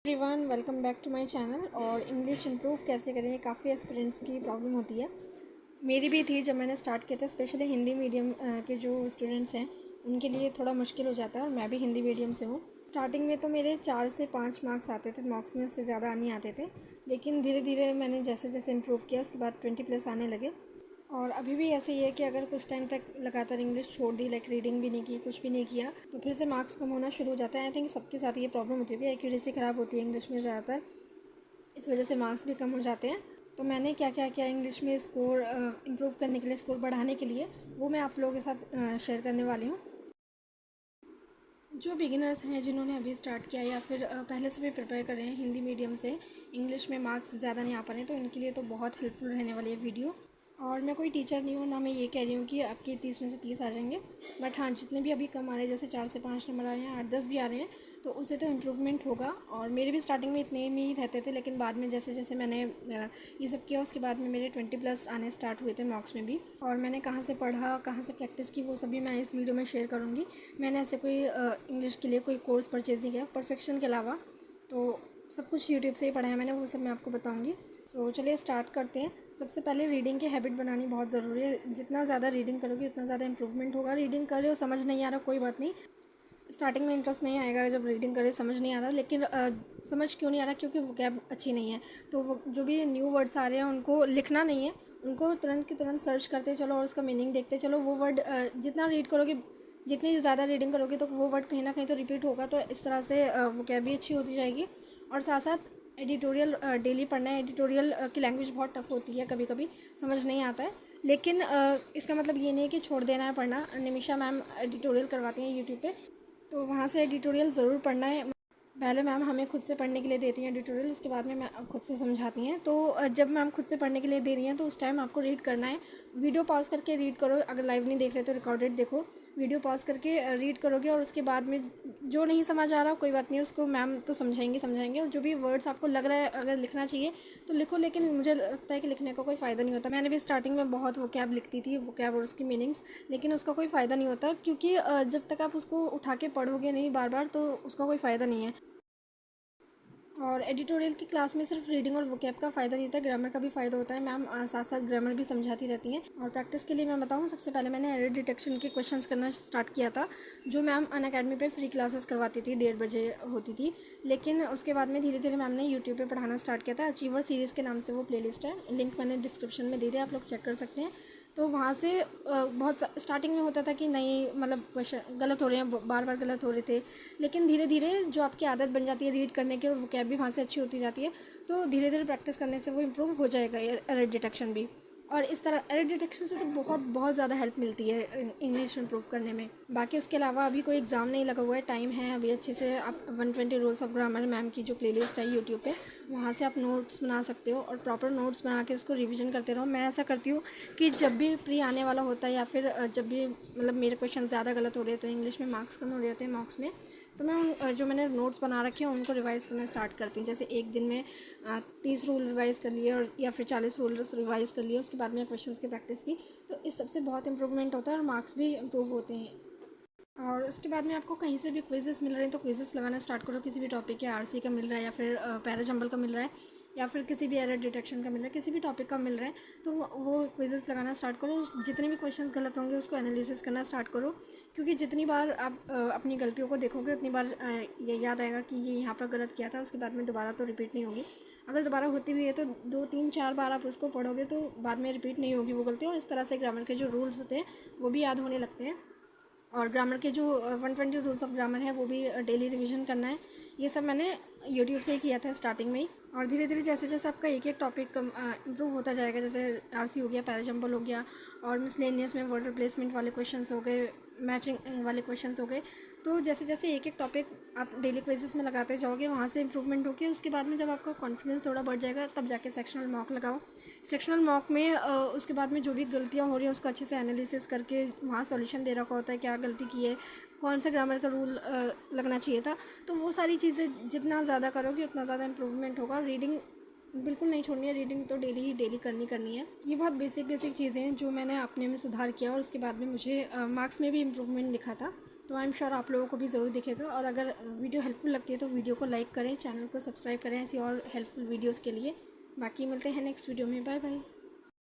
Everyone, welcome back to my channel. और English improve कैसे करें, ये काफ़ी एस्पिरेंट्स की प्रॉब्लम होती है। मेरी भी थी जब मैंने स्टार्ट किया था। स्पेशली हिंदी मीडियम के जो स्टूडेंट्स हैं उनके लिए थोड़ा मुश्किल हो जाता है, और मैं भी हिंदी मीडियम से हूँ। स्टार्टिंग में तो मेरे 4 से 5 मार्क्स आते थे, मार्क्स में उससे ज़्यादा नहीं आते थे। लेकिन धीरे धीरे मैंने जैसे जैसे इम्प्रूव किया उसके बाद 20+ आने लगे। और अभी भी ऐसे ही है कि अगर कुछ टाइम तक लगातार इंग्लिश छोड़ दी, लाइक रीडिंग भी नहीं की, कुछ भी नहीं किया, तो फिर से मार्क्स कम होना शुरू हो जाता है। आई थिंक सबके साथ ये प्रॉब्लम होती है, एक्यूरेसी ख़राब होती है इंग्लिश में ज़्यादातर, इस वजह से मार्क्स भी कम हो जाते हैं। तो मैंने क्या क्या किया इंग्लिश में स्कोर इम्प्रूव करने के लिए, स्कोर बढ़ाने के लिए, वो मैं आप लोगों के साथ शेयर करने वाली हूँ। जो बिगिनर्स हैं, जिन्होंने अभी स्टार्ट किया या फिर पहले से भी प्रिपेयर कर रहे हैं हिंदी मीडियम से, इंग्लिश में मार्क्स ज़्यादा नहीं आ पा रहे हैं, तो इनके लिए तो बहुत हेल्पफुल रहने वाली है वीडियो। और मैं कोई टीचर नहीं हूँ, ना मैं ये कह रही हूँ कि आपके 30 में से 30 आ जाएंगे। बट हाँ, जितने भी अभी कम आ रहे हैं, जैसे 4 से 5 नंबर आ रहे हैं, 8-10 भी आ रहे हैं, तो उससे तो इम्प्रूवमेंट होगा। और मेरे भी स्टार्टिंग में इतने में ही रहते थे, लेकिन बाद में जैसे जैसे मैंने ये सब किया, उसके बाद में मेरे 20+ आने स्टार्ट हुए थे मार्क्स में भी। और मैंने कहाँ से पढ़ा, कहाँ से प्रैक्टिस की, वो सभी मैं इस वीडियो में शेयर करूँगी। मैंने ऐसे कोई इंग्लिश के लिए कोई कोर्स परचेज नहीं किया परफेक्शन के अलावा, तो सब कुछ यूट्यूब से ही पढ़ा है मैंने, वो सब मैं आपको बताऊँगी। सो चलिए स्टार्ट करते हैं। सबसे पहले रीडिंग की हैबिट बनानी बहुत ज़रूरी है। जितना ज़्यादा रीडिंग करोगे उतना ज़्यादा इंप्रूवमेंट होगा। रीडिंग कर रहे हो, समझ नहीं आ रहा, कोई बात नहीं। स्टार्टिंग में इंटरेस्ट नहीं आएगा जब रीडिंग करे, समझ नहीं आ रहा, लेकिन समझ क्यों नहीं आ रहा? क्योंकि वोकैब अच्छी नहीं है। तो वो जो भी न्यू वर्ड्स आ रहे हैं उनको लिखना नहीं है, उनको तुरंत की तुरंत सर्च करते चलो और उसका मीनिंग देखते चलो। वो वर्ड जितना रीड करोगे, जितनी ज़्यादा रीडिंग करोगे, तो वो वर्ड कहीं ना कहीं तो रिपीट होगा। तो इस तरह से वोकैब भी अच्छी होती जाएगी। और साथ साथ एडिटोरियल डेली पढ़ना है। एडिटोरियल की लैंग्वेज बहुत टफ होती है, कभी कभी समझ नहीं आता है, लेकिन इसका मतलब ये नहीं है कि छोड़ देना है पढ़ना। निमिषा मैम एडिटोरियल करवाती हैं यूट्यूब पे, तो वहाँ से एडिटोरियल ज़रूर पढ़ना है। पहले मैम हमें खुद से पढ़ने के लिए देती हैं एडिटोरियल, उसके बाद में मैम खुद से समझाती हैं। तो जब मैम खुद से पढ़ने के लिए दे रही हैं तो उस टाइम आपको रीड करना है। वीडियो पॉज करके रीड करो, अगर लाइव नहीं देख रहे तो रिकॉर्डेड देखो। वीडियो पॉज करके रीड करोगे, और उसके बाद में जो नहीं समझ आ रहा कोई बात नहीं, उसको मैम तो समझाएंगे। और जो भी वर्ड्स आपको लग रहा है अगर लिखना चाहिए तो लिखो, लेकिन मुझे लगता है कि लिखने का कोई फ़ायदा नहीं होता। मैंने भी स्टार्टिंग में बहुत वोकैब लिखती थी, वोकैब और उसकी मीनिंग्स, लेकिन उसका कोई फ़ायदा नहीं होता, क्योंकि जब तक आप उसको उठा के पढ़ोगे नहीं बार बार, तो उसका कोई फ़ायदा नहीं है। और एडिटोरियल की क्लास में सिर्फ रीडिंग और वोकैब का फ़ायदा नहीं होता, ग्रामर का भी फ़ायदा होता है। मैम साथ साथ ग्रामर भी समझाती रहती हैं। और प्रैक्टिस के लिए मैं बताऊँ, सबसे पहले मैंने एरर डिटेक्शन के क्वेश्चंस करना स्टार्ट किया था, जो मैम अनअकैडमी पे फ्री क्लासेस करवाती थी, 1:30 बजे होती थी। लेकिन उसके बाद में धीरे धीरे मैम ने यूट्यूब पे पढ़ाना स्टार्ट किया था। अचीवर सीरीज़ के नाम से वो प्लेलिस्ट है, लिंक मैंने डिस्क्रिप्शन में दे दिया, आप लोग चेक कर सकते हैं। तो वहाँ से बहुत स्टार्टिंग में होता था कि नहीं, मतलब क्वेश्चन गलत हो रहे हैं, बार बार गलत हो रहे थे। लेकिन धीरे धीरे जो आपकी आदत बन जाती है रीड करने की, और वोकैब भी वहाँ से अच्छी होती जाती है, तो धीरे धीरे प्रैक्टिस करने से वो इम्प्रूव हो जाएगा, एरर डिटेक्शन भी। और इस तरह एरर डिटेक्शन से तो बहुत बहुत ज़्यादा हेल्प मिलती है इंग्लिश इम्प्रूव करने में। बाकी उसके अलावा अभी कोई एग्ज़ाम नहीं लगा हुआ है, टाइम है अभी। अच्छे से आप 120 रूल्स ऑफ ग्रामर मैम की जो प्लेलिस्ट है यूट्यूब पे, वहाँ से आप नोट्स बना सकते हो, और प्रॉपर नोट्स बना के उसको रिवीजन करते रहो। मैं ऐसा करती हूँ कि जब भी प्री आने वाला होता है, या फिर जब भी मतलब मेरे क्वेश्चन ज़्यादा गलत हो रहे हैं, तो इंग्लिश में मार्क्स कम हो रहे होते हैं मॉक्स में, तो मैं जो मैंने नोट्स बना रखे हैं उनको रिवाइज़ करना स्टार्ट करती हूँ। जैसे एक दिन में 30 रूल रिवाइज़ कर लिए, और या फिर 40 रूल रिवाइज़ कर लिए, उसके बाद में क्वेश्चंस की प्रैक्टिस की, तो इस सबसे बहुत इंप्रूवमेंट होता है और मार्क्स भी इम्प्रूव होते हैं। और उसके बाद में आपको कहीं से भी क्विज़ेस मिल रहे हैं तो क्विज़ेस लगाना स्टार्ट करो। किसी भी टॉपिक के, आरसी का मिल रहा है, या फिर पैराजंबल का मिल रहा है, या फिर किसी भी एरर डिटेक्शन का मिल रहा है, किसी भी टॉपिक का मिल रहा है, तो वो क्विज़ेस लगाना स्टार्ट करो। जितने भी क्वेश्चंस गलत होंगे उसको एनालिसिस करना स्टार्ट करो, क्योंकि जितनी बार आप अपनी गलतियों को देखोगे उतनी बार ये याद आएगा कि ये यहाँ पर गलत किया था। उसके बाद में दोबारा तो रिपीट नहीं होगी। अगर दोबारा होती भी है तो 2-3-4 बार आप उसको पढ़ोगे तो बाद में रिपीट नहीं होगी वो गलती। और इस तरह से ग्रामर के जो रूल्स होते हैं वो भी याद होने लगते हैं। और ग्रामर के जो 120 रूल्स ऑफ ग्रामर है वो भी डेली रिवीजन करना है। ये सब मैंने यूट्यूब से ही किया था स्टार्टिंग में ही। और धीरे धीरे जैसे जैसे आपका एक एक टॉपिक इम्प्रूव होता जाएगा, जैसे आरसी हो गया, पैराजंबल हो गया, और मिसलेनियस में वर्ड रिप्लेसमेंट वाले क्वेश्चंस हो गए, मैचिंग वाले क्वेश्चंस हो गए, तो जैसे जैसे एक एक टॉपिक आप डेली क्विज़ेस में लगाते जाओगे वहाँ से इंप्रूवमेंट होगी। उसके बाद में जब आपका कॉन्फिडेंस थोड़ा बढ़ जाएगा तब जाके सेक्शनल मॉक लगाओ। सेक्शनल मॉक में उसके बाद में जो भी गलतियाँ हो रही हैं उसको अच्छे से एनालिसिस करके वहाँ सॉल्यूशन दे रखा होता है, क्या गलती की है, कौन सा ग्रामर का रूल लगना चाहिए था। तो वो सारी चीज़ें जितना ज़्यादा करोगे उतना ज़्यादा इंप्रूवमेंट होगा। रीडिंग बिल्कुल नहीं छोड़नी है, रीडिंग तो डेली करनी है। ये बहुत बेसिक चीज़ें हैं जो मैंने अपने में सुधार किया, और उसके बाद में मुझे मार्क्स में भी इम्प्रूवमेंट दिखा था। तो आई एम श्योर आप लोगों को भी ज़रूर दिखेगा। और अगर वीडियो हेल्पफुल लगती है तो वीडियो को लाइक करें, चैनल को सब्सक्राइब करें ऐसी और हेल्पफुल वीडियोज़ के लिए। बाकी मिलते हैं नेक्स्ट वीडियो में। Bye bye.